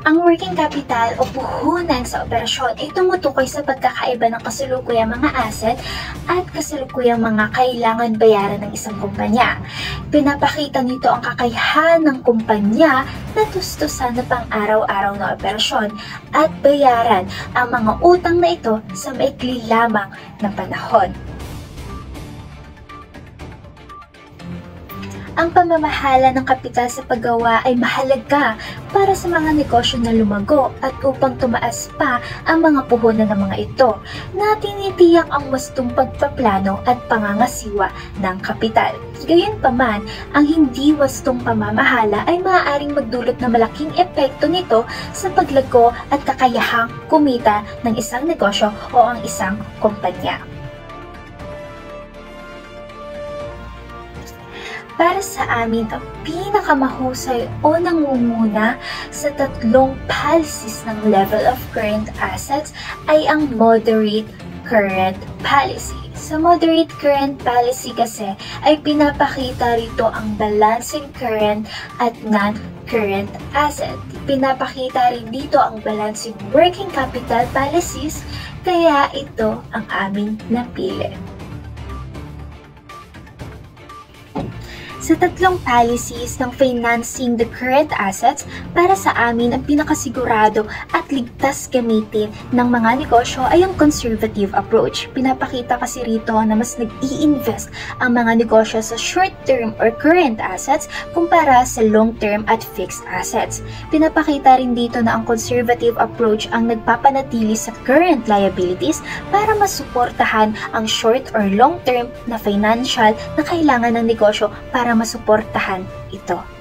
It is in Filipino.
Ang working capital o puhunan sa operasyon ay tumutukoy sa pagkakaiba ng kasalukuyang mga asset at kasalukuyang mga kailangan bayaran ng isang kumpanya. Pinapakita nito ang kakayahan ng kumpanya na tustusan na pang-araw-araw na operasyon at bayaran ang mga utang na ito sa maikli lamang na panahon. Ang pamamahala ng kapital sa paggawa ay mahalaga para sa mga negosyo na lumago at upang tumaas pa ang mga puhunan ng mga ito na tinitiyak ang wastong pagpaplano at pangangasiwa ng kapital. Gayunpaman, ang hindi wastong pamamahala ay maaaring magdulot ng malaking epekto nito sa paglago at kakayahang kumita ng isang negosyo o ang isang kumpanya. Para sa amin, ang pinakamahusay o nangunguna sa tatlong policies ng level of current assets ay ang moderate current policy. Sa moderate current policy kasi ay pinapakita rito ang balancing current at non-current asset. Pinapakita rin dito ang balancing working capital policies, kaya ito ang aming napili. Sa tatlong policies ng financing the current assets, para sa amin ang pinakasigurado at ligtas gamitin ng mga negosyo ay ang conservative approach. Pinapakita kasi rito na mas nag-i-invest ang mga negosyo sa short-term or current assets kumpara sa long-term at fixed assets. Pinapakita rin dito na ang conservative approach ang nagpapanatili sa current liabilities para masuportahan ang short or long-term na financial na kailangan ng negosyo para masuportahan ito.